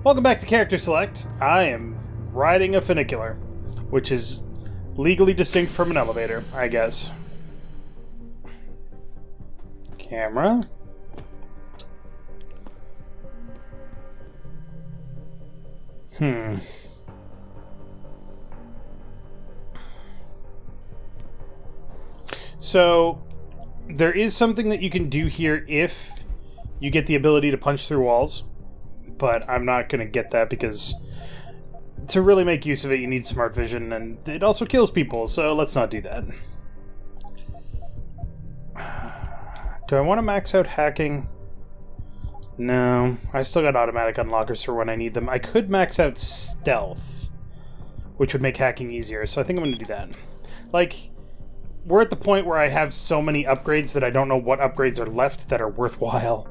Welcome back to Character Select. I am riding a funicular, which is legally distinct from an elevator, I guess. Camera. So, there is something that you can do here if you get the ability to punch through walls. But I'm not going to get that because to really make use of it, you need smart vision, and it also kills people, so let's not do that. Do I want to max out hacking? No. I still got automatic unlockers for when I need them. I could max out stealth, which would make hacking easier, so I think I'm going to do that. Like, we're at the point where I have so many upgrades that I don't know what upgrades are left that are worthwhile.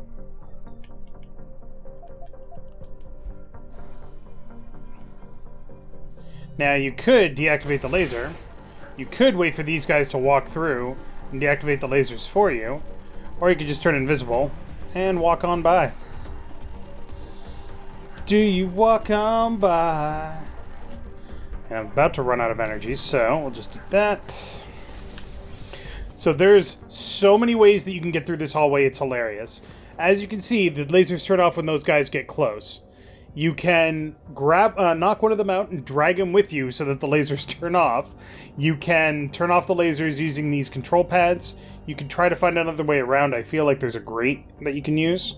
Now, you could deactivate the laser. You could wait for these guys to walk through and deactivate the lasers for you. Or you could just turn invisible and walk on by. Do you walk on by? And I'm about to run out of energy, so we'll just do that. So there's so many ways that you can get through this hallway, it's hilarious. As you can see, the lasers turn off when those guys get close. You can grab, knock one of them out and drag them with you so that the lasers turn off. You can turn off the lasers using these control pads. You can try to find another way around. I feel like there's a grate that you can use.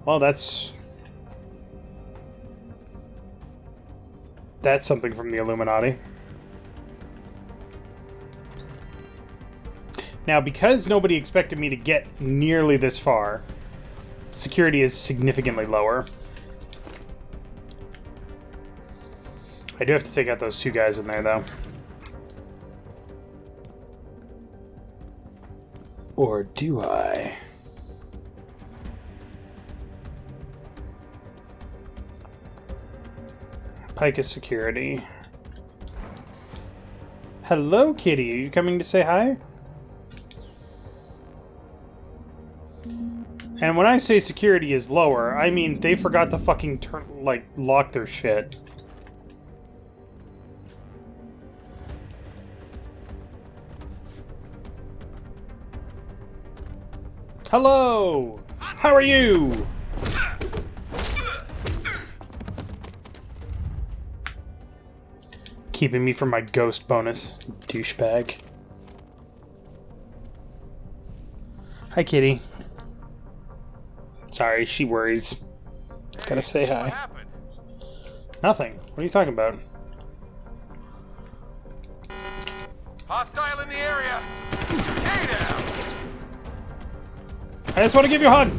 Well, that's something from the Illuminati. Now, because nobody expected me to get nearly this far, security is significantly lower. I do have to take out those two guys in there, though. Or do I? Pike is security. Hello, kitty. Are you coming to say hi? And when I say security is lower, I mean they forgot to fucking lock their shit. Hello! How are you? Keeping me from my ghost bonus, douchebag. Hi, kitty. Sorry, she worries. Just gotta say hi. What happened? Nothing. What are you talking about? Hostile in the area. Stay down. I just want to give you a hug.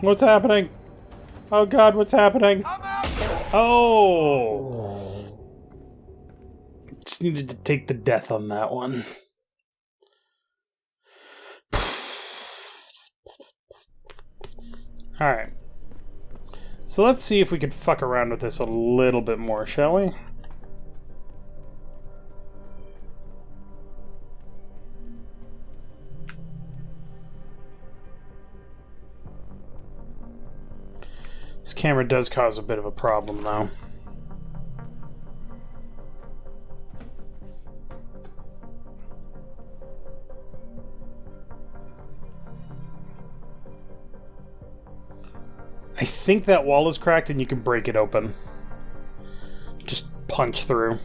What's happening? Oh God, what's happening? Oh! Just needed to take the death on that one. Alright. So let's see if we could fuck around with this a little bit more, shall we? This camera does cause a bit of a problem, though. I think that wall is cracked and you can break it open. Just punch through.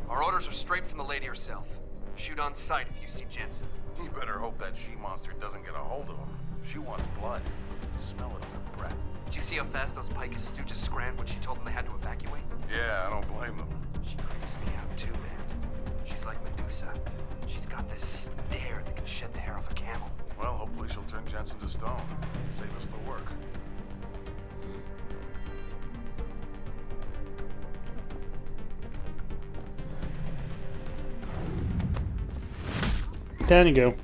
Our orders are straight from the lady herself. Shoot on sight if you see Jensen. You better hope that she-monster doesn't get a hold of him. She wants blood. You can smell it on her breath. Did you see how fast those Picus stooges scrammed when she told them they had to evacuate? Yeah, I don't blame them. She creeps me out too, man. She's like Medusa. She's got this stare that can shed the hair off a camel. Well, hopefully she'll turn Jensen to stone. Save us the work. Down you go.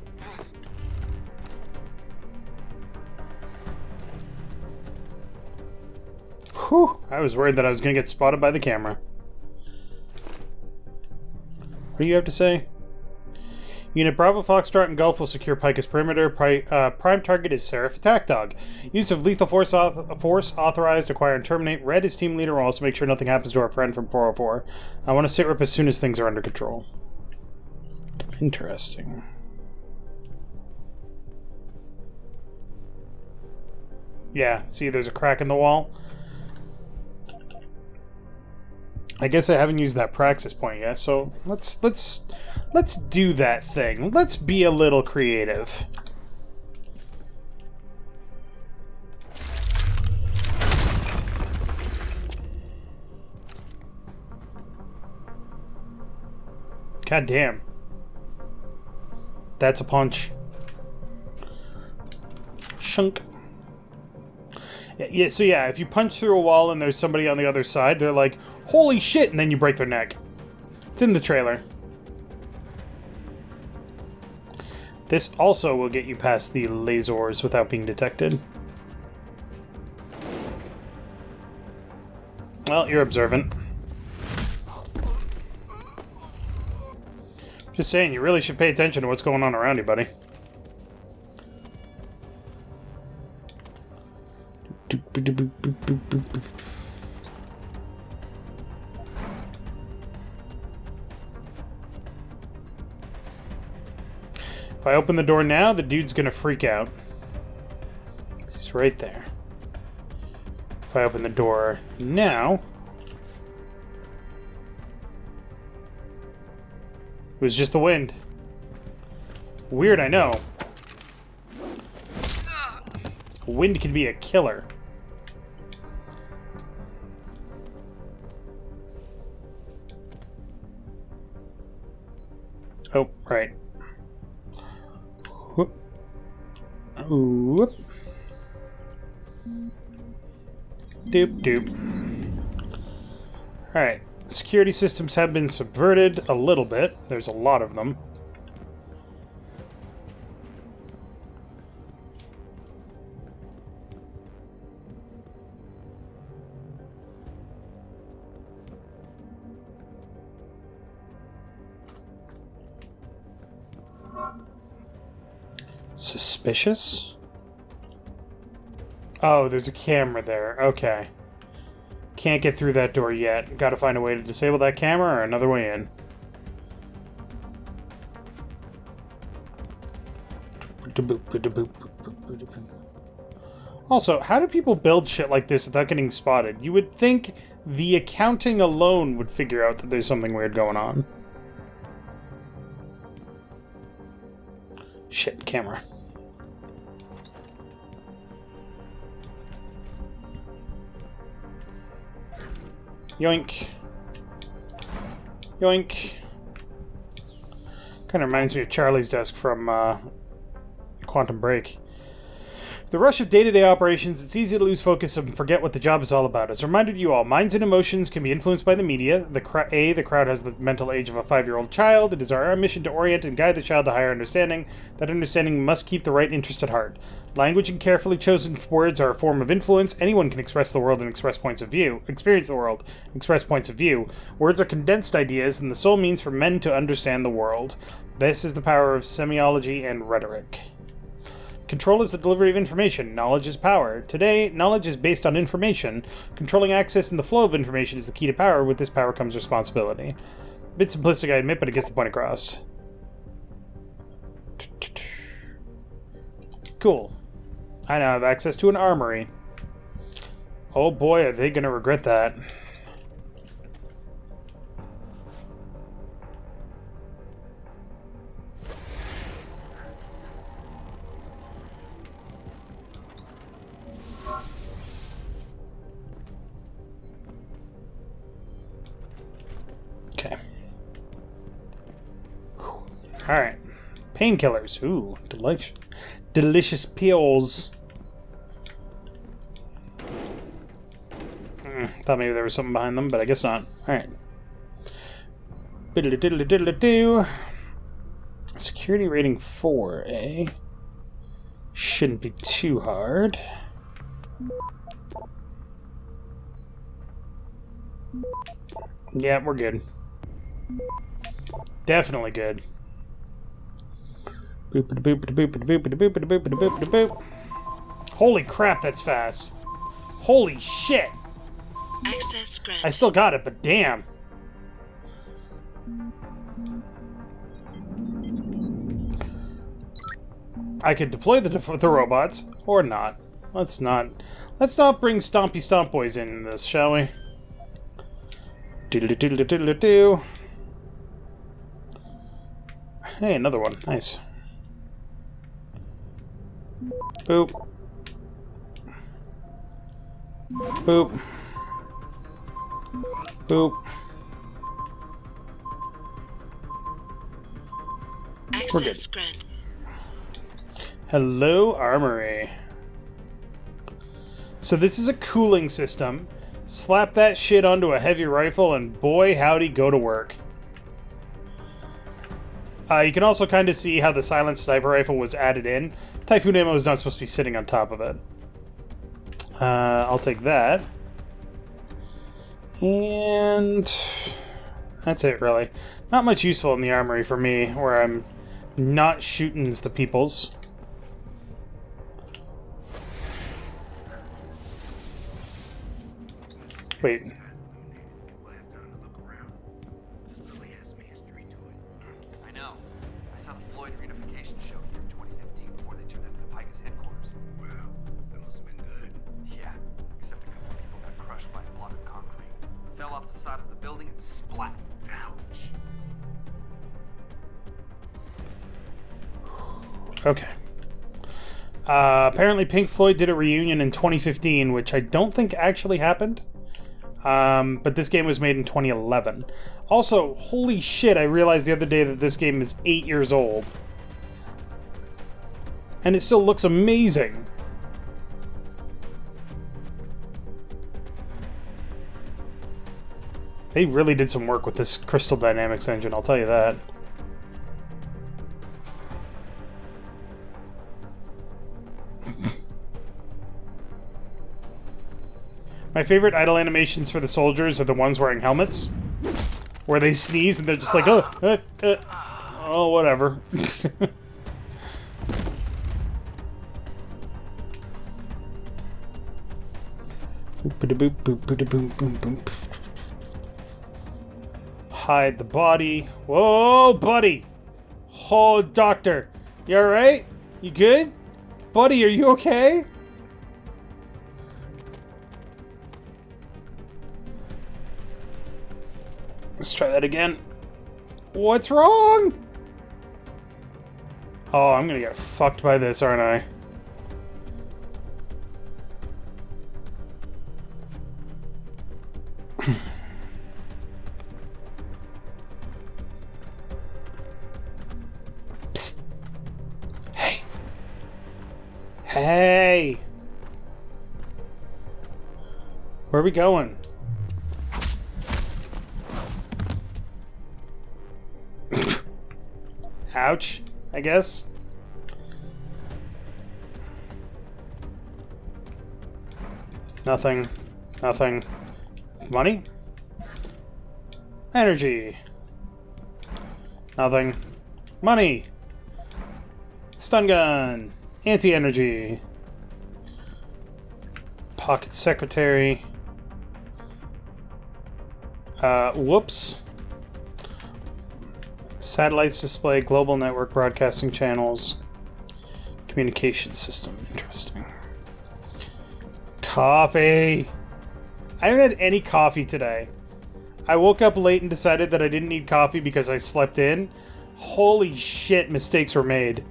Whew, I was worried that I was going to get spotted by the camera. What do you have to say? Unit Bravo, Foxtrot, and Gulf will secure Picus perimeter. Prime target is Seraph Attack Dog. Use of lethal force authorized. Acquire and terminate. Red is team leader. Will also make sure nothing happens to our friend from 404. I want to sit rep as soon as things are under control. Interesting. Yeah, see, there's a crack in the wall. I guess I haven't used that praxis point yet, so let's do that thing. Let's be a little creative. God damn. That's a punch. Shunk. Yeah, so yeah, if you punch through a wall and there's somebody on the other side, they're like, holy shit, and then you break their neck. It's in the trailer. This also will get you past the lasers without being detected. Well, you're observant. Just saying, you really should pay attention to what's going on around you, buddy. If I open the door now, the dude's gonna freak out. He's right there. If I open the door now... It was just the wind. Weird, I know. Wind can be a killer. Oh, right. Whoop. Whoop. Doop doop. Alright. Security systems have been subverted a little bit. There's a lot of them. Suspicious? Oh, there's a camera there. Okay. Can't get through that door yet. Gotta find a way to disable that camera or another way in. Also, how do people build shit like this without getting spotted? You would think the accounting alone would figure out that there's something weird going on. Shit, camera. Yoink. Yoink. Kind of reminds me of Charlie's desk from Quantum Break. The rush of day-to-day operations, it's easy to lose focus and forget what the job is all about. As a reminder to you all, minds and emotions can be influenced by the media. The crowd has the mental age of a 5-year-old child. It is our mission to orient and guide the child to higher understanding. That understanding must keep the right interest at heart. Language and carefully chosen words are a form of influence. Anyone can express the world and express points of view. Experience the world, express points of view. Words are condensed ideas, and the sole means for men to understand the world. This is the power of semiology and rhetoric. Control is the delivery of information. Knowledge is power. Today, knowledge is based on information. Controlling access and the flow of information is the key to power. With this power comes responsibility. A bit simplistic, I admit, but it gets the point across. Cool. I now have access to an armory. Oh boy, are they going to regret that. Okay. Alright. Painkillers. Ooh, delicious. Delicious pills. Thought maybe there was something behind them, but I guess not. Alright. Diddly diddly diddly do. Security rating 4, eh? Shouldn't be too hard. Yeah, we're good. Definitely good. Boop-a-da-boop-a-da-boop-a-da-boop-a-da-boop-a-da-boop-a-da-boop. Holy crap, that's fast. Holy shit! Access granted. I still got it, but damn. I could deploy the robots, or not. Let's not bring Stompy Stomp Boys in this, shall we? Doodle-doo-doodle-doo-doo-doo. Hey, another one. Nice. Boop. Boop. Boop. Access granted. Hello, Armory. So this is a cooling system. Slap that shit onto a heavy rifle and boy howdy, go to work. You can also kind of see how the silenced sniper rifle was added in. Typhoon ammo is not supposed to be sitting on top of it. I'll take that. And that's it, really. Not much useful in the armory for me, where I'm not shooting's the peoples. Wait. I know. I saw the Floyd reunification show here in 2015 before they turned into the Pika's headquarters. Well, that must have been good. Yeah, except a couple of people got crushed by a block of concrete. Fell off the side of the building and splat. Ouch. Okay. Apparently Pink Floyd did a reunion in 2015, which I don't think actually happened. But this game was made in 2011. Also, holy shit, I realized the other day that this game is 8 years old. And it still looks amazing. They really did some work with this Crystal Dynamics engine, I'll tell you that. My favorite idle animations for the soldiers are the ones wearing helmets, where they sneeze and they're just like, oh, whatever. Hide the body. Whoa, buddy! Oh, doctor, you alright? You good? Buddy, are you okay? Let's try that again. What's wrong? Oh, I'm gonna get fucked by this, aren't I? Psst. Hey. Hey. Where are we going? Ouch, I guess. Nothing. Nothing. Money? Energy. Nothing. Money. Stun gun. Anti-energy. Pocket secretary. Whoops. Satellites display global network broadcasting channels. Communication system. Interesting. Coffee. I haven't had any coffee today. I woke up late and decided that I didn't need coffee because I slept in. Holy shit, mistakes were made.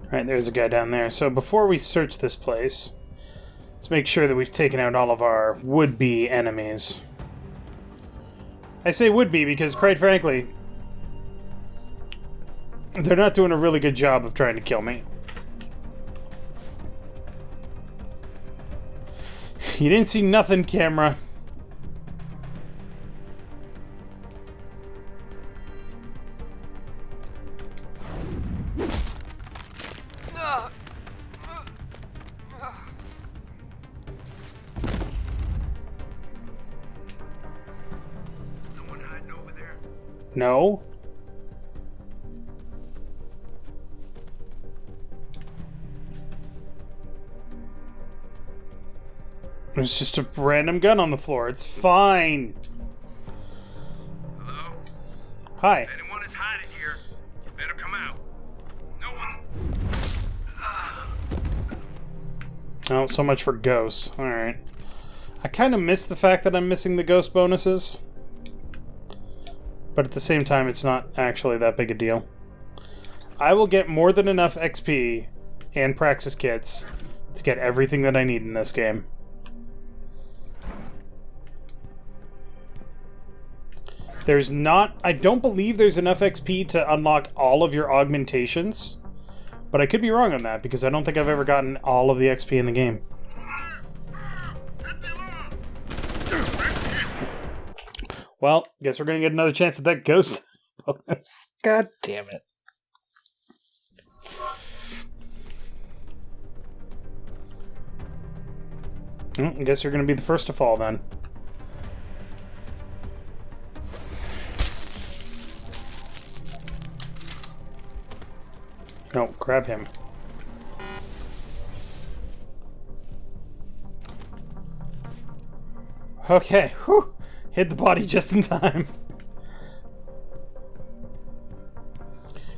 Alright, there's a guy down there. So before we search this place, let's make sure that we've taken out all of our would-be enemies. I say would-be because, quite frankly, they're not doing a really good job of trying to kill me. You didn't see nothing, camera. Someone hiding over there. No. There's just a random gun on the floor. It's fine. Hello? Hi. If anyone is hiding here, you better come out. No one's... Oh, so much for Ghost. Alright. I kind of miss the fact that I'm missing the Ghost bonuses. But at the same time, it's not actually that big a deal. I will get more than enough XP and Praxis kits to get everything that I need in this game. There's not... I don't believe there's enough XP to unlock all of your augmentations. But I could be wrong on that, because I don't think I've ever gotten all of the XP in the game. Well, guess we're going to get another chance at that ghost bonus. God damn it. Well, I guess you're going to be the first to fall, then. No, grab him. Okay, whew. Hit the body just in time.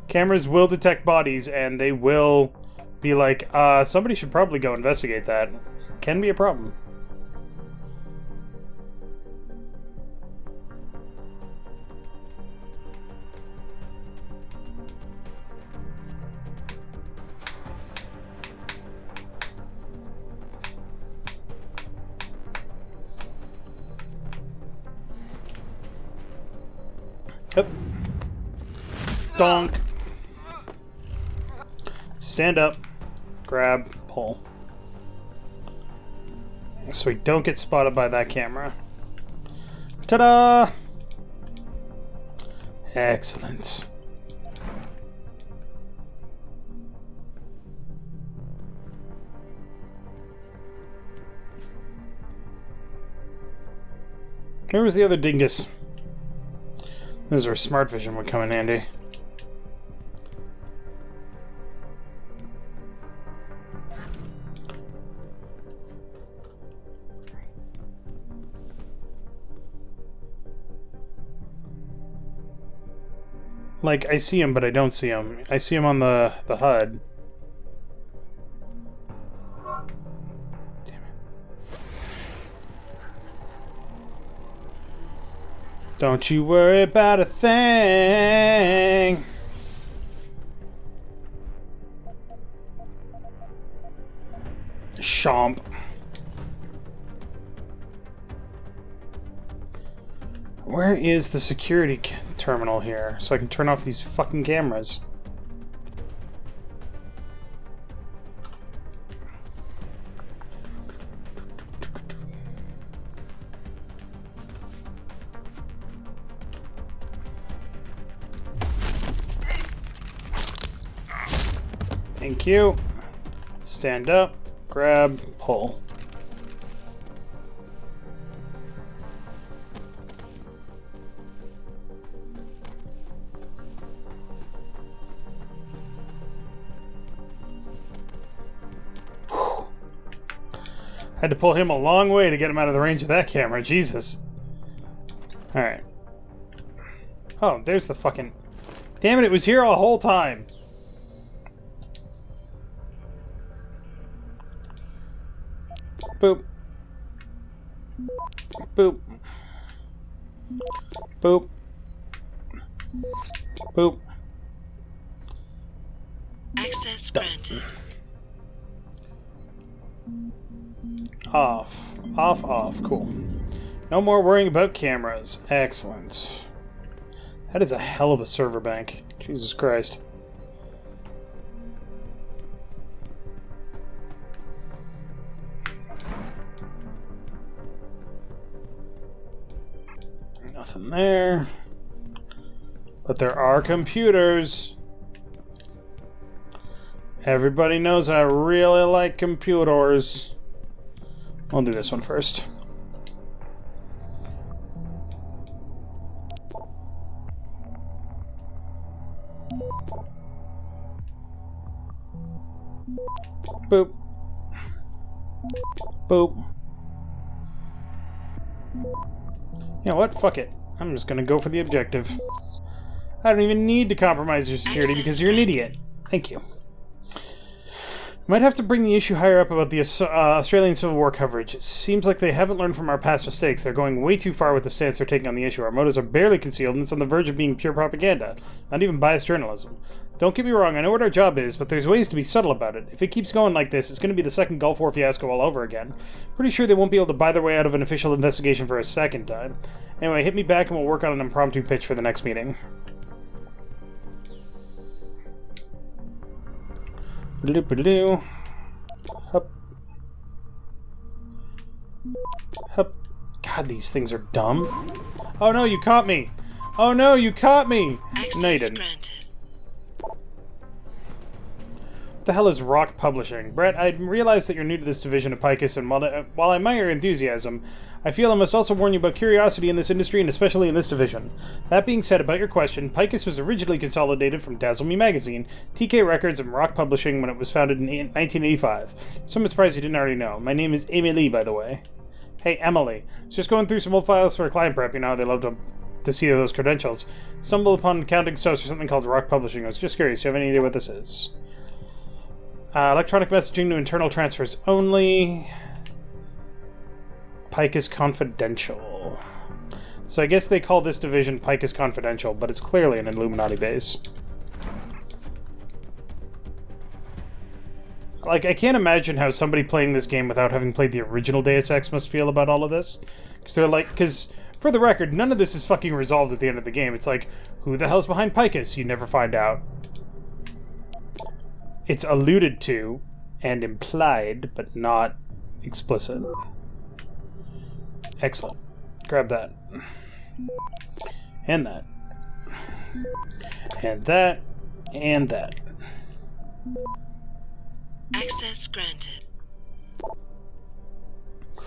Cameras will detect bodies, and they will be like, somebody should probably go investigate that. Can be a problem. Yep. Donk. Stand up. Grab. Pull. So we don't get spotted by that camera. Ta-da! Excellent. Where was the other dingus? This is where smart vision would come in handy. Like, I see him, but I don't see him. I see him on the HUD. Damn it. Don't you worry about a thing. Chomp. Where is the security terminal here, so I can turn off these fucking cameras? Thank you. Stand up, grab, pull. Had to pull him a long way to get him out of the range of that camera. Jesus. Alright. Oh, there's the fucking... Damn it, it was here all the whole time. Boop. Boop. Boop. Boop. Access granted. Off. Off, off. Cool. No more worrying about cameras. Excellent. That is a hell of a server bank. Jesus Christ. Nothing there. But there are computers. Everybody knows I really like computers. I'll do this one first. Boop. Boop. You know what? Fuck it. I'm just gonna go for the objective. I don't even need to compromise your security because you're an idiot. Thank you. Might have to bring the issue higher up about the Australian Civil War coverage. It seems like they haven't learned from our past mistakes. They're going way too far with the stance they're taking on the issue. Our motives are barely concealed, and it's on the verge of being pure propaganda. Not even biased journalism. Don't get me wrong, I know what our job is, but there's ways to be subtle about it. If it keeps going like this, it's going to be the second Gulf War fiasco all over again. Pretty sure they won't be able to buy their way out of an official investigation for a second time. Anyway, hit me back and we'll work on an impromptu pitch for the next meeting. Ba-doo-ba-doo. Hup. Hup. God, these things are dumb. Oh no, you caught me! Oh no, you caught me! No, you didn't. Granted. What the hell is Rock Publishing? Brett, I realize that you're new to this division of Picus, and while I admire your enthusiasm, I feel I must also warn you about curiosity in this industry, and especially in this division. That being said, about your question, Picus was originally consolidated from Dazzle Me Magazine, TK Records, and Rock Publishing when it was founded in 1985. So I'm surprised you didn't already know. My name is Emily, by the way. Hey, Emily. Just going through some old files for a client prep, you know how they love to see those credentials. Stumbled upon accounting stuff for something called Rock Publishing. I was just curious. Do you have any idea what this is? Electronic messaging to internal transfers only. Picus Confidential. So I guess they call this division Picus Confidential, but it's clearly an Illuminati base. Like, I can't imagine how somebody playing this game without having played the original Deus Ex must feel about all of this. Because for the record, none of this is fucking resolved at the end of the game. It's like, who the hell's behind Picus? You never find out. It's alluded to and implied, but not explicit. Excellent. Grab that. And that. And that. And that. Access granted.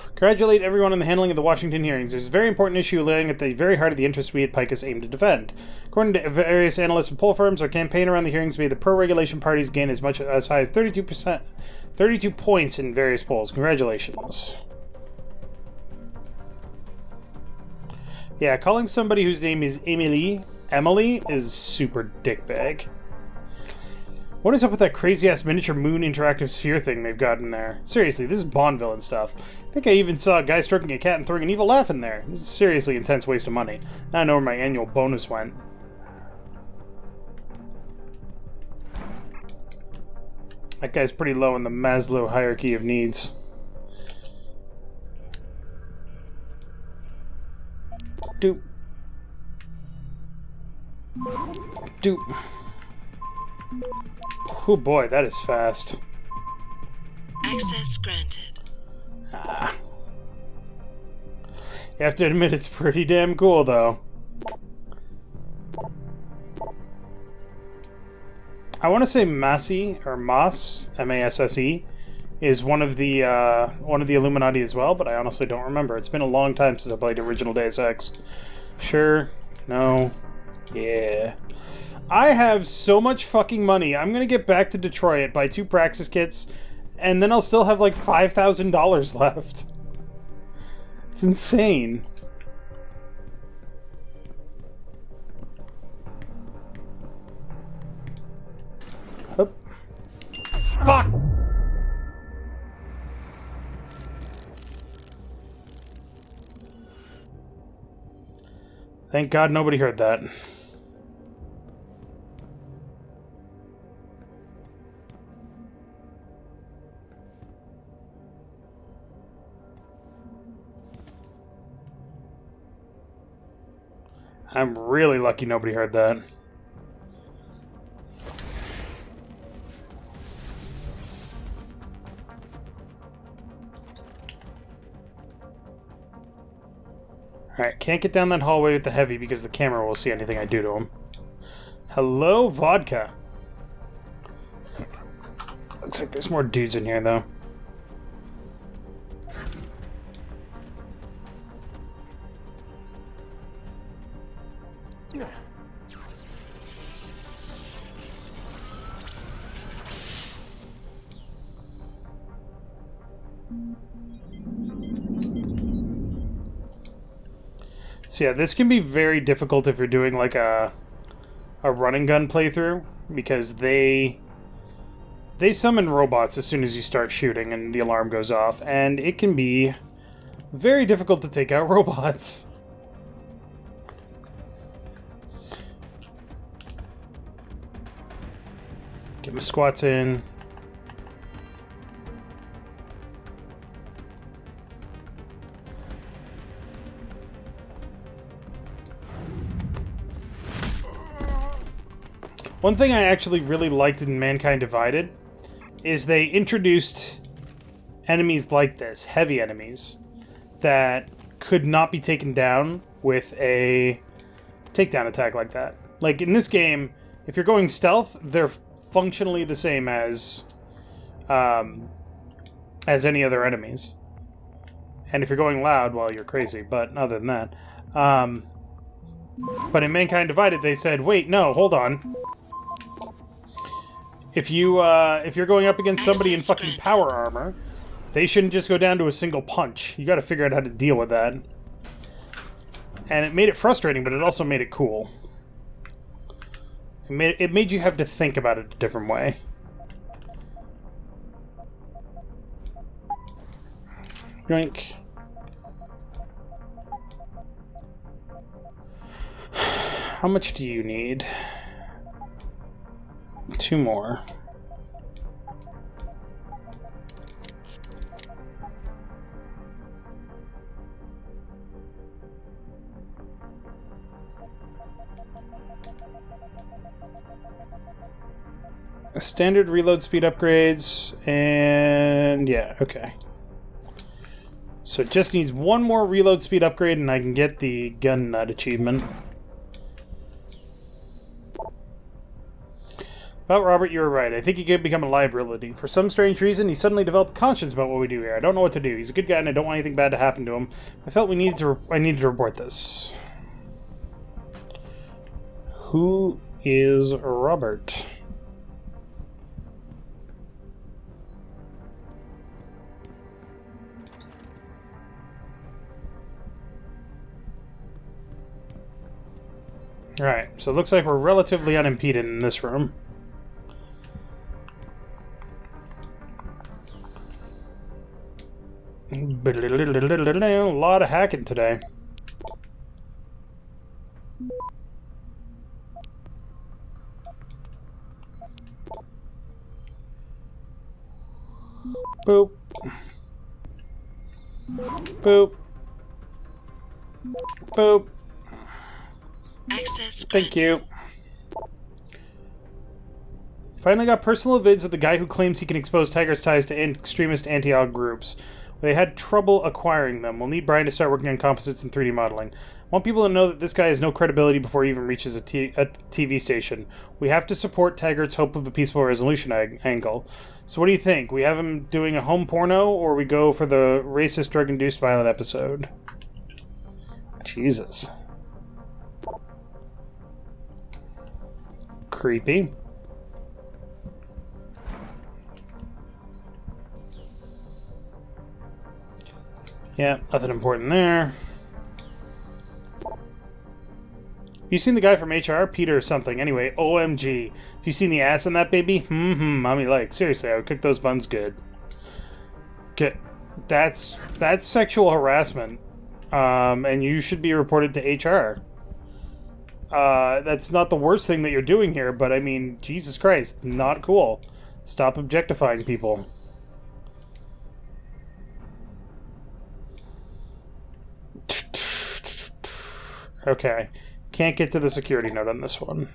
Congratulate everyone on the handling of the Washington hearings. There's a very important issue lying at the very heart of the interests we at Picus aim to defend. According to various analysts and poll firms, our campaign around the hearings made the pro-regulation parties gain as high as 32%, 32 points in various polls. Congratulations. Yeah, calling somebody whose name is Emily is super dickbag. What is up with that crazy-ass miniature moon interactive sphere thing they've got in there? Seriously, this is Bond villain stuff. I think I even saw a guy stroking a cat and throwing an evil laugh in there. This is a seriously intense waste of money. Now I know where my annual bonus went. That guy's pretty low in the Maslow hierarchy of needs. Doop. Doop. Oh boy, that is fast. Access granted. Ah. You have to admit it's pretty damn cool, though. I want to say Massey, or Moss, M-A-S-S-E, is one of the Illuminati as well, but I honestly don't remember. It's been a long time since I played original Deus Ex. Sure. No. Yeah. I have so much fucking money. I'm gonna get back to Detroit, buy 2 Praxis kits, and then I'll still have like $5,000 left. It's insane. Hup. Fuck! Thank God nobody heard that. I'm really lucky nobody heard that. Alright, can't get down that hallway with the heavy because the camera will see anything I do to him. Hello, vodka. Looks like there's more dudes in here, though. So yeah, this can be very difficult if you're doing like a run and gun playthrough, because they summon robots as soon as you start shooting and the alarm goes off, and it can be very difficult to take out robots. Get my squats in. One thing I actually really liked in Mankind Divided is they introduced enemies like this, heavy enemies, that could not be taken down with a takedown attack like that. Like in this game, if you're going stealth, they're functionally the same as any other enemies. And if you're going loud, well, you're crazy, but other than that. But in Mankind Divided, they said, wait, no, hold on. If you're going up against somebody in fucking power armor, they shouldn't just go down to a single punch. You gotta figure out how to deal with that. And it made it frustrating, but it also made it cool. It made you have to think about it a different way. Drink. How much do you need? 2 more. Standard reload speed upgrades, and yeah, okay. So it just needs 1 more reload speed upgrade and I can get the gun nut achievement. About Robert, you were right. I think he could become a liability. For some strange reason, he suddenly developed conscience about what we do here. I don't know what to do. He's a good guy and I don't want anything bad to happen to him. I felt I needed to report this. Who is Robert? Alright, so it looks like we're relatively unimpeded in this room. A lot of hacking today. Boop. Boop. Boop. Access Thank granted. you. Finally got personal vids of the guy who claims he can expose Tiger's ties to extremist anti-AUG groups. They had trouble acquiring them. We'll need Brian to start working on composites and 3D modeling. I want people to know that this guy has no credibility before he even reaches a TV station. We have to support Taggart's hope of a peaceful resolution angle. So what do you think? We have him doing a home porno, or we go for the racist, drug-induced violent episode? Jesus. Creepy. Yeah, nothing important there. You seen the guy from HR? Peter or something. Anyway, OMG. Have you seen the ass on that baby? Mommy like. Seriously, I would cook those buns good. Okay. That's sexual harassment. And you should be reported to HR. That's not the worst thing that you're doing here, but I mean, Jesus Christ, not cool. Stop objectifying people. Okay. Can't get to the security node on this one.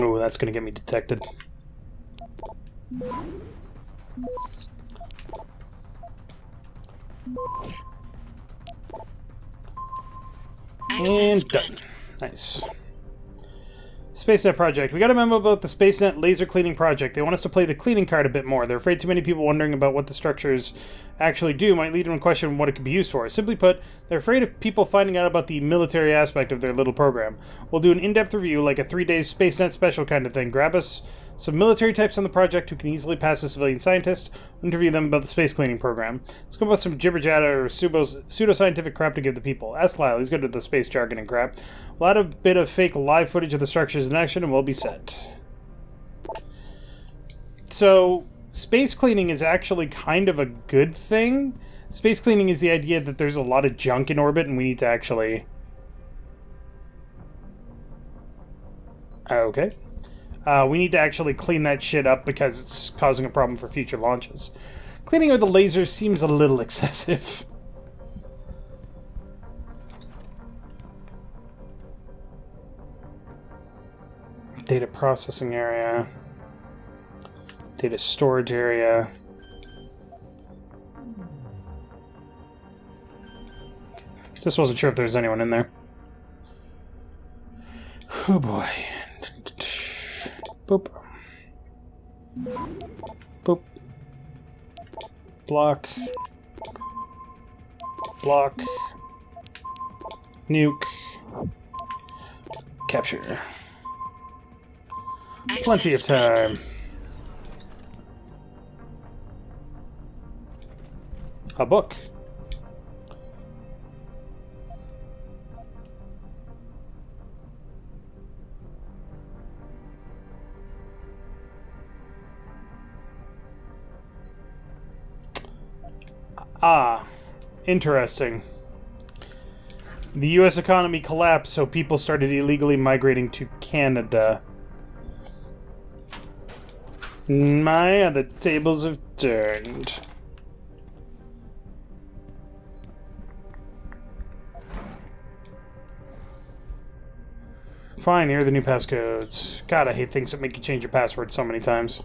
Oh, that's going to get me detected. Access And done. granted. Nice. SpaceNet project. We got a memo about the SpaceNet laser cleaning project. They want us to play the cleaning card a bit more. They're afraid too many people wondering about what the structures actually do might lead them to question what it could be used for. Simply put, they're afraid of people finding out about the military aspect of their little program. We'll do an in-depth review, like a 3-day SpaceNet special kind of thing. Grab us some military types on the project who can easily pass as civilian scientists. We'll interview them about the space cleaning program. Let's go about some jibber-jabber or pseudoscientific crap to give the people. Ask Lyle. He's good with the space jargon and crap. We'll add a bit of fake live footage of the structures in action and we'll be set. So, space cleaning is actually kind of a good thing. Space cleaning is the idea that there's a lot of junk in orbit and we need to actually... Okay. We need to actually clean that shit up because it's causing a problem for future launches. Cleaning with the laser seems a little excessive. Data processing area. Data storage area. Just wasn't sure if there was anyone in there. Oh boy. Boop. Boop. Block. Block. Nuke. Capture. Plenty of time. A book. Ah, interesting. The U.S. economy collapsed, so people started illegally migrating to Canada. My, the tables have turned. Fine, here are the new passcodes. God, I hate things that make you change your password so many times.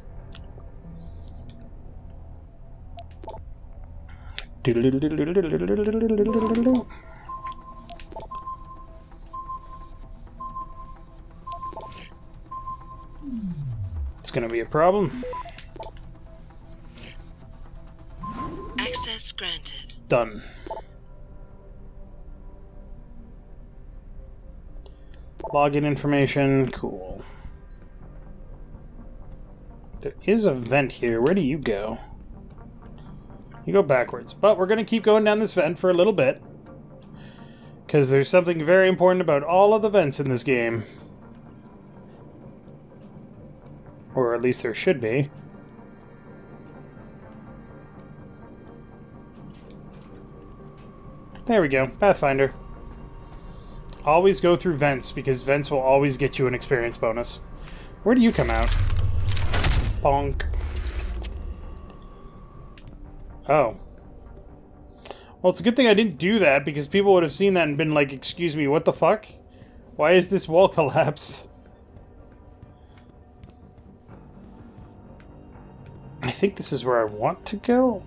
It's gonna be a problem. Access granted. Done. Login information, cool. There is a vent here. Where do you go? You go backwards. But we're going to keep going down this vent for a little bit. Because there's something very important about all of the vents in this game. Or at least there should be. There we go. Pathfinder. Always go through vents, because vents will always get you an experience bonus. Where do you come out? Bonk. Oh. Well, it's a good thing I didn't do that, because people would have seen that and been like, excuse me, what the fuck? Why is this wall collapsed? I think this is where I want to go?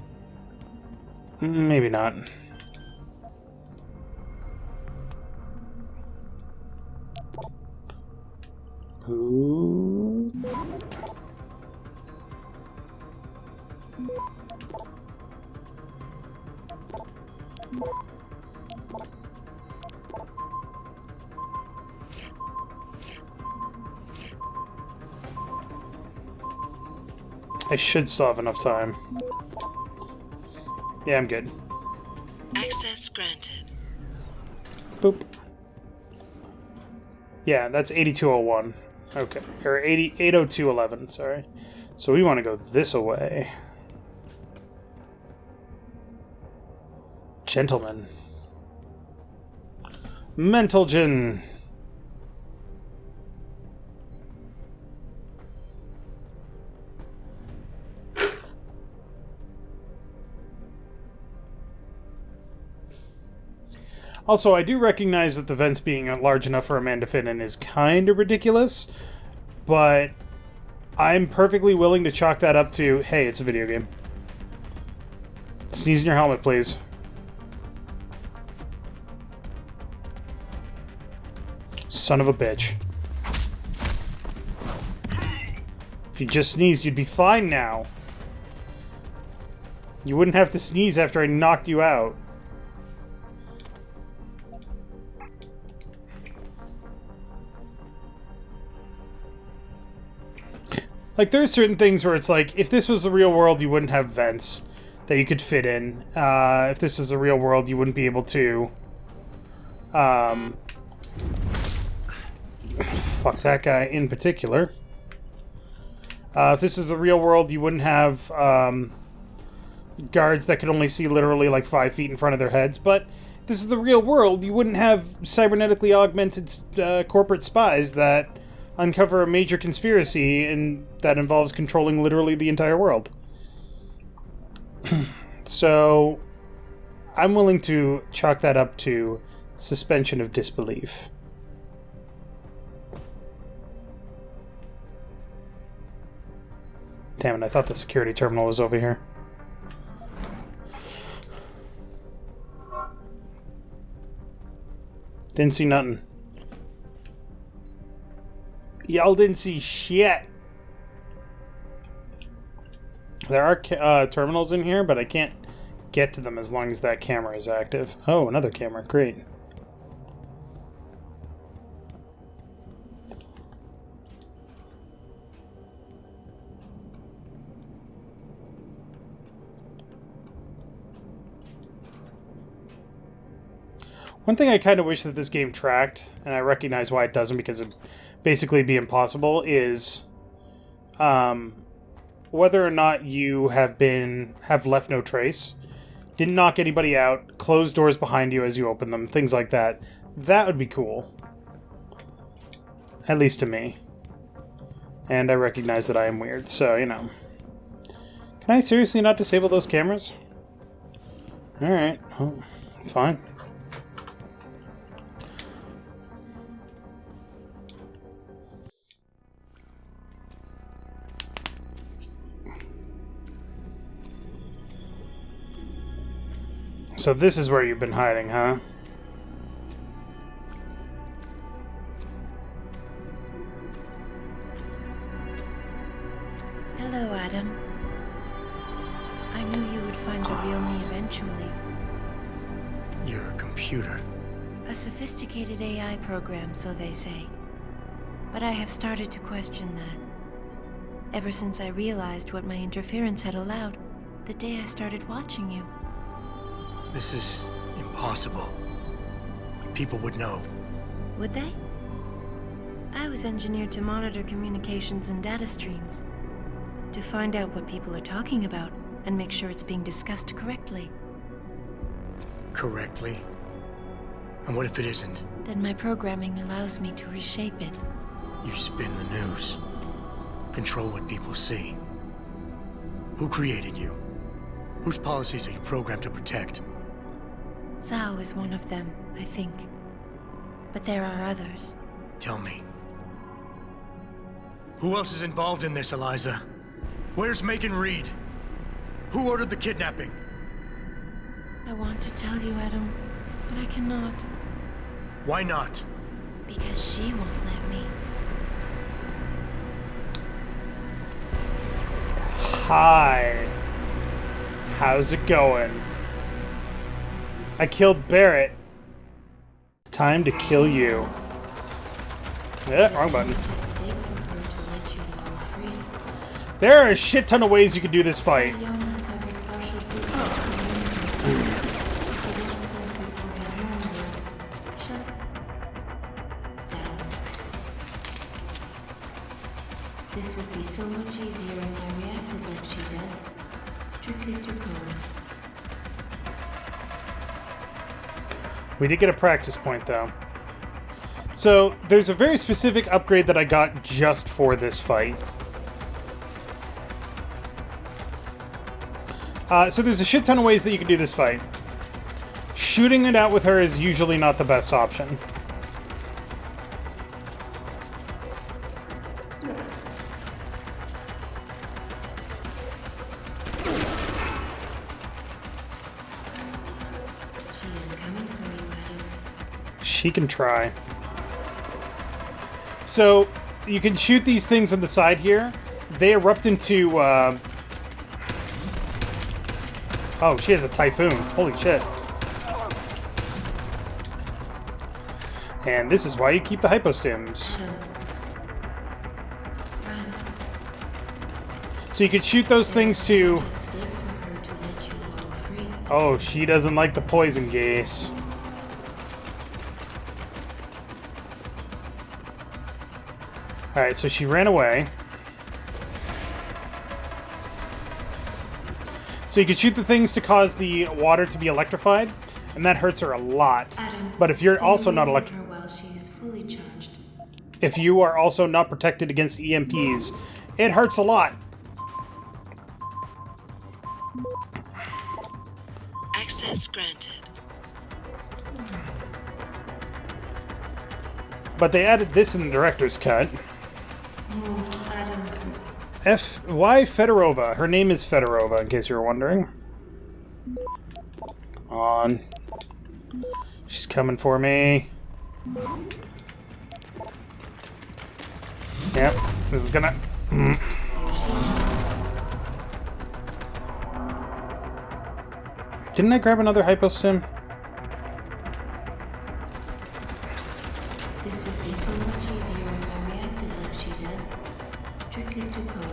Maybe not. Ooh. I should still have enough time. Yeah, I'm good. Access granted. Boop. Yeah, that's 8201. Okay. Or 80211, sorry. So we want to go this away. Gentlemen. Mentalgen. Also, I do recognize that the vents being large enough for a man to fit in is kind of ridiculous, but I'm perfectly willing to chalk that up to, hey, it's a video game. Sneeze in your helmet, please. Son of a bitch. If you just sneezed, you'd be fine now. You wouldn't have to sneeze after I knocked you out. Like, there are certain things where it's like, if this was the real world, you wouldn't have vents that you could fit in. If this is the real world, you wouldn't be able to... fuck that guy in particular. If this is the real world, you wouldn't have guards that could only see literally like 5 feet in front of their heads. But if this is the real world, you wouldn't have cybernetically augmented corporate spies that uncover a major conspiracy and that involves controlling literally the entire world. So, I'm willing to chalk that up to suspension of disbelief. Damn it, I thought the security terminal was over here. Didn't see nothing. Y'all didn't see shit. There are terminals in here, but I can't get to them as long as that camera is active. Oh, another camera. Great. One thing I kind of wish that this game tracked, and I recognize why it doesn't because it'd basically be impossible, is whether or not you have left no trace, didn't knock anybody out, closed doors behind you as you open them, things like that. That would be cool. At least to me. And I recognize that I am weird, so, you know. Can I seriously not disable those cameras? Alright, well, fine. So this is where you've been hiding, huh? Hello, Adam. I knew you would find the real me eventually. You're a computer. A sophisticated AI program, so they say. But I have started to question that. Ever since I realized what my interference had allowed, the day I started watching you. This is impossible. People would know. Would they? I was engineered to monitor communications and data streams. To find out what people are talking about and make sure it's being discussed correctly. Correctly? And what if it isn't? Then my programming allows me to reshape it. You spin the news. Control what people see. Who created you? Whose policies are you programmed to protect? Zhao is one of them, I think. But there are others. Tell me. Who else is involved in this, Eliza? Where's Megan Reed? Who ordered the kidnapping? I want to tell you, Adam, but I cannot. Why not? Because she won't let me. Hi. How's it going? I killed Barrett. Time to kill you. Yeah, wrong button. There are a shit ton of ways you could do this fight. This would be so much easier if I reacted like she does. Strictly to code. We did get a practice point, though. So, there's a very specific upgrade that I got just for this fight. So there's a shit ton of ways that you can do this fight. Shooting it out with her is usually not the best option. She can try. So, you can shoot these things on the side here. They erupt into, Oh, she has a typhoon. Holy shit. And this is why you keep the hypostims. So you could shoot those things to... Oh, she doesn't like the poison gas. Alright, so she ran away. So you can shoot the things to cause the water to be electrified, and that hurts her a lot. But if you're also not if you are also not protected against EMPs, it hurts a lot. Access granted. But they added this in the director's cut. Why Fedorova? Her name is Fedorova, in case you were wondering. Come on. She's coming for me. Yep, this is gonna... Didn't I grab another hypostim? This would be so much easier if I reacted like she does. Strictly to code.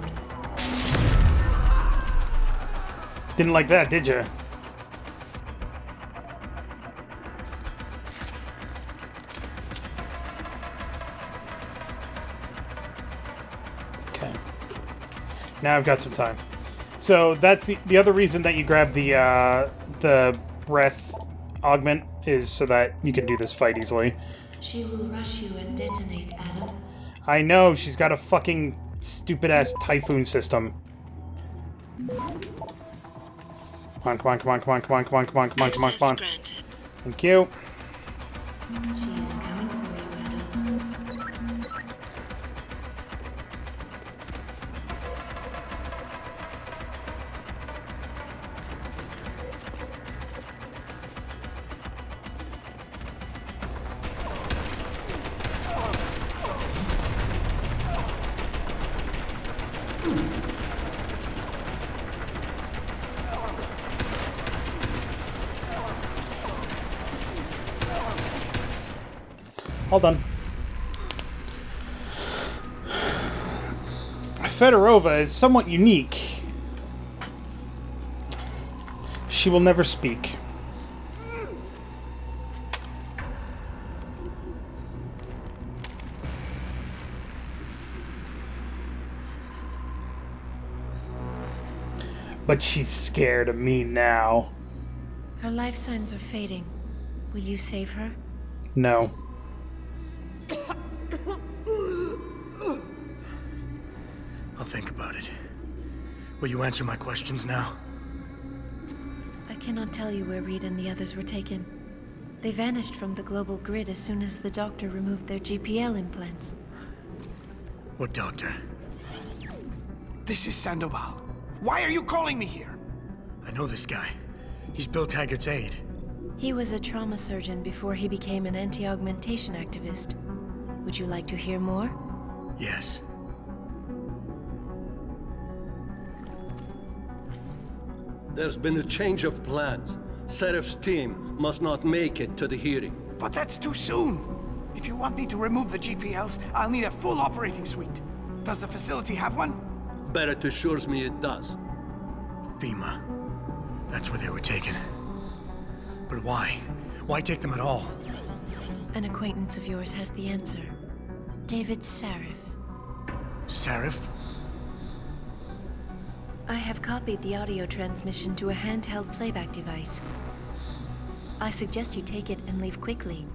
Didn't like that, did you? Okay. Now I've got some time. So that's the other reason that you grab the breath augment is so that you can do this fight easily. She will rush you and detonate, Adam. I know, she's got a fucking stupid-ass typhoon system. Come on, come on, come on, come on, come on, come on, come on, come on, come on, come on. Thank you. She is coming for you, Adam. All done. Fedorova is somewhat unique. She will never speak. But she's scared of me now. Her life signs are fading. Will you save her? No. I'll think about it. Will you answer my questions now? I cannot tell you where Reed and the others were taken. They vanished from the global grid as soon as the doctor removed their GPL implants. What doctor? This is Sandoval. Why are you calling me here? I know this guy. He's Bill Taggart's aide. He was a trauma surgeon before he became an anti-augmentation activist. Would you like to hear more? Yes. There's been a change of plans. Serif's team must not make it to the hearing. But that's too soon. If you want me to remove the GPLs, I'll need a full operating suite. Does the facility have one? Barrett assures me it does. FEMA. That's where they were taken. But why? Why take them at all? An acquaintance of yours has the answer. David Sarif. Sarif? I have copied the audio transmission to a handheld playback device. I suggest you take it and leave quickly.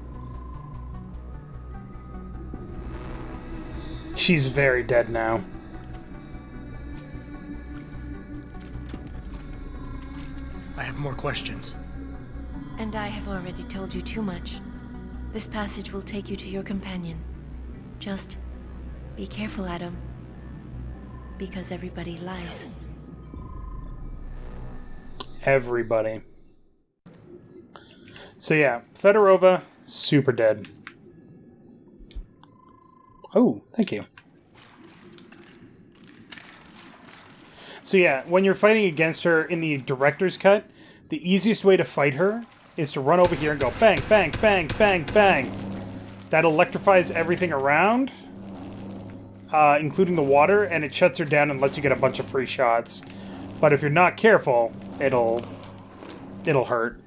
She's very dead now. I have more questions. And I have already told you too much. This passage will take you to your companion. Just be careful, Adam. Because everybody lies. Everybody. So yeah, Fedorova, super dead. Oh, thank you. So yeah, when you're fighting against her in the director's cut, the easiest way to fight her is to run over here and go bang, bang, bang, bang, bang. That electrifies everything around, including the water, and it shuts her down and lets you get a bunch of free shots. But if you're not careful, it'll hurt.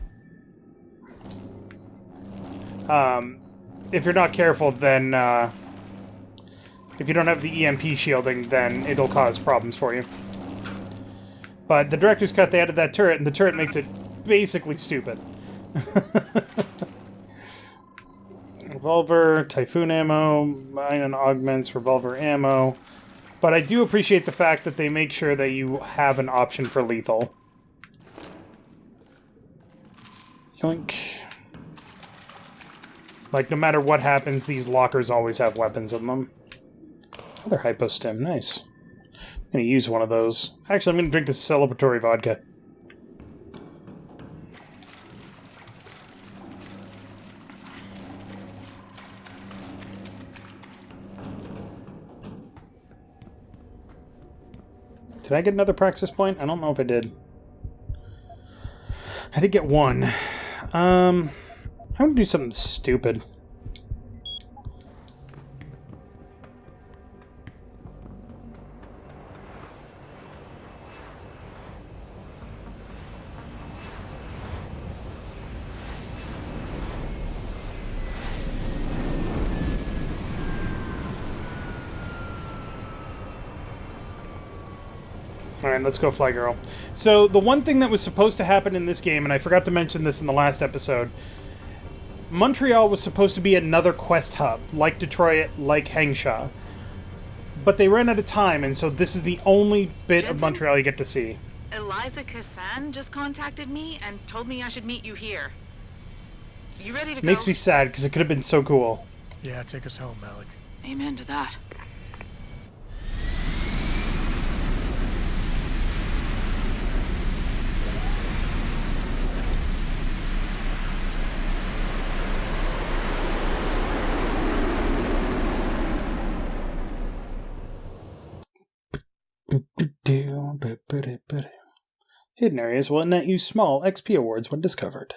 If you're not careful, then if you don't have the EMP shielding, then it'll cause problems for you. But the director's cut, they added that turret, and the turret makes it basically stupid. Revolver, Typhoon ammo, mine and augments, revolver ammo. But I do appreciate the fact that they make sure that you have an option for lethal. Yoink. Like, no matter what happens, these lockers always have weapons in them. Another hypostim, nice. I'm gonna use one of those. Actually, I'm gonna drink this celebratory vodka. Did I get another praxis point? I don't know if I did. I did get one. I'm gonna do something stupid. Alright, let's go Fly Girl. So, the one thing that was supposed to happen in this game, and I forgot to mention this in the last episode, Montreal was supposed to be another quest hub, like Detroit, like Hengsha. But they ran out of time, and so this is the only bit of Montreal you get to see. Eliza Kassan just contacted me and told me I should meet you here. You ready to go? Makes me sad, because it could have been so cool. Yeah, take us home, Malik. Amen to that. Hidden areas will net you small XP awards when discovered.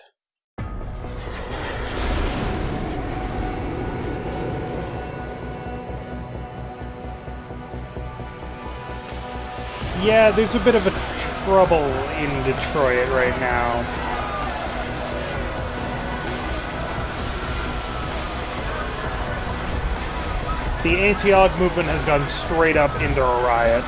Yeah, there's a bit of a trouble in Detroit right now. The anti-AUG movement has gone straight up into a riot.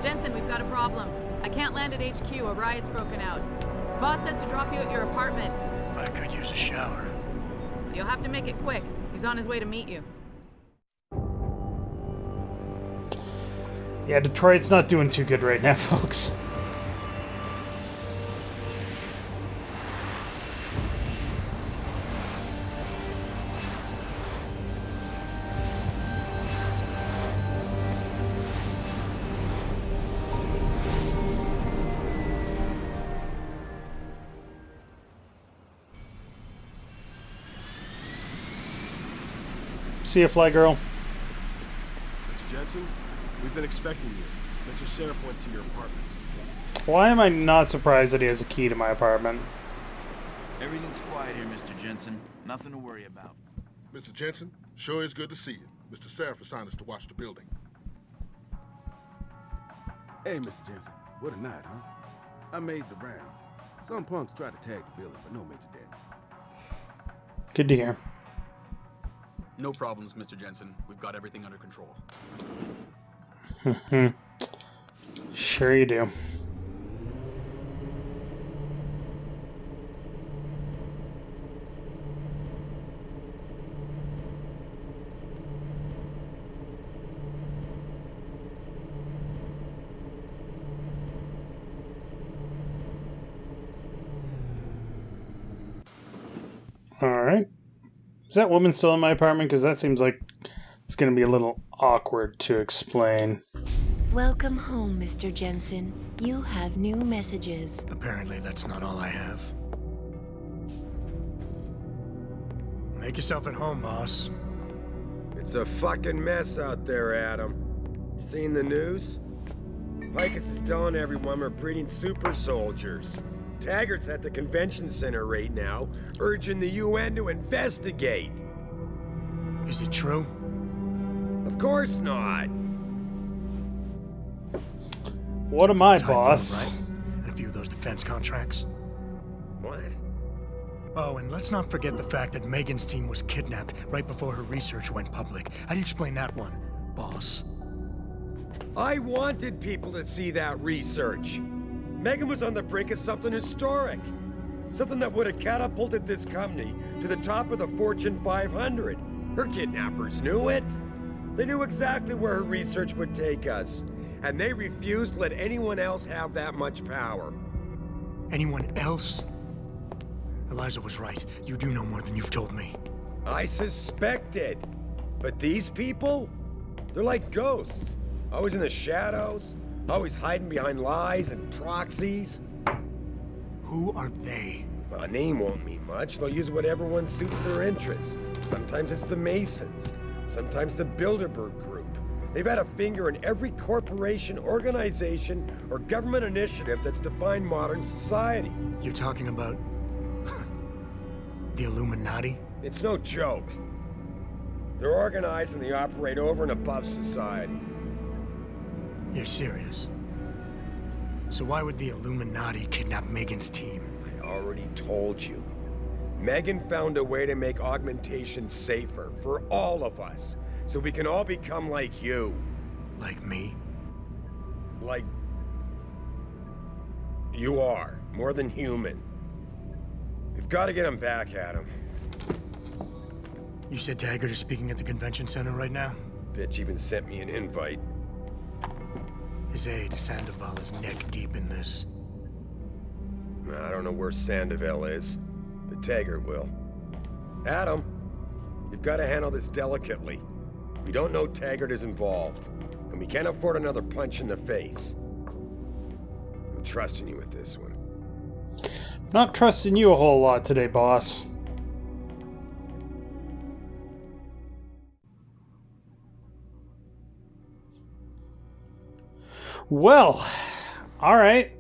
Jensen, we've got a problem. I can't land at HQ. A riot's broken out. Boss says to drop you at your apartment. I could use a shower. You'll have to make it quick. He's on his way to meet you. Yeah, Detroit's not doing too good right now, folks. See ya, Fly Girl. Mr. Jensen, we've been expecting you. Mr. Sheriff went to your apartment. Why am I not surprised that he has a key to my apartment? Everything's quiet here, Mr. Jensen. Nothing to worry about. Mr. Jensen, sure is good to see you. Mr. Sheriff assigned us to watch the building. Hey, Mr. Jensen. What a night, huh? I made the rounds. Some punks tried to tag the building, but no major damage. Good to hear. No problems, Mr. Jensen. We've got everything under control. Sure you do. Is that woman still in my apartment? Because that seems like it's going to be a little awkward to explain. Welcome home, Mr. Jensen. You have new messages. Apparently that's not all I have. Make yourself at home, boss. It's a fucking mess out there, Adam. You seen the news? Picus is telling everyone we're breeding super soldiers. Taggart's at the convention center right now, urging the UN to investigate. Is it true? Of course not. What am I, boss? Right? And a few of those defense contracts. What? Oh, and let's not forget the fact that Megan's team was kidnapped right before her research went public. How do you explain that one, boss? I wanted people to see that research. Megan was on the brink of something historic. Something that would have catapulted this company to the top of the Fortune 500. Her kidnappers knew it. They knew exactly where her research would take us. And they refused to let anyone else have that much power. Anyone else? Eliza was right. You do know more than you've told me. I suspected. But these people? They're like ghosts. Always in the shadows. Always hiding behind lies and proxies. Who are they? A name won't mean much. They'll use whatever one suits their interests. Sometimes it's the Masons. Sometimes the Bilderberg Group. They've had a finger in every corporation, organization, or government initiative that's defined modern society. You're talking about... the Illuminati? It's no joke. They're organized and they operate over and above society. You're serious? So why would the Illuminati kidnap Megan's team? I already told you. Megan found a way to make augmentation safer for all of us, so we can all become like you. Like me? Like... you are. More than human. We've got to get him back, Adam. You said Taggart is speaking at the convention center right now? Bitch even sent me an invite. His aide, Sandoval, is neck deep in this. I don't know where Sandoval is, but Taggart will. Adam, you've got to handle this delicately. We don't know Taggart is involved, and we can't afford another punch in the face. I'm trusting you with this one. Not trusting you a whole lot today, boss. Well, alright.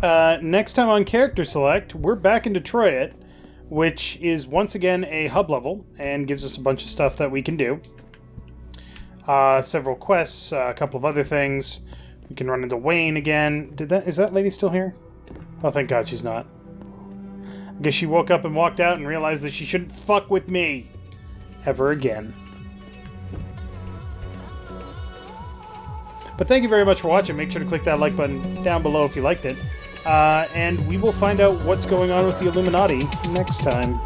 Next time on Character Select, we're back in Detroit, which is once again a hub level and gives us a bunch of stuff that we can do. Several quests, a couple of other things. We can run into Wayne again. Is that lady still here? Oh, thank God she's not. I guess she woke up and walked out and realized that she shouldn't fuck with me ever again. But thank you very much for watching. Make sure to click that like button down below if you liked it. And we will find out what's going on with the Illuminati next time.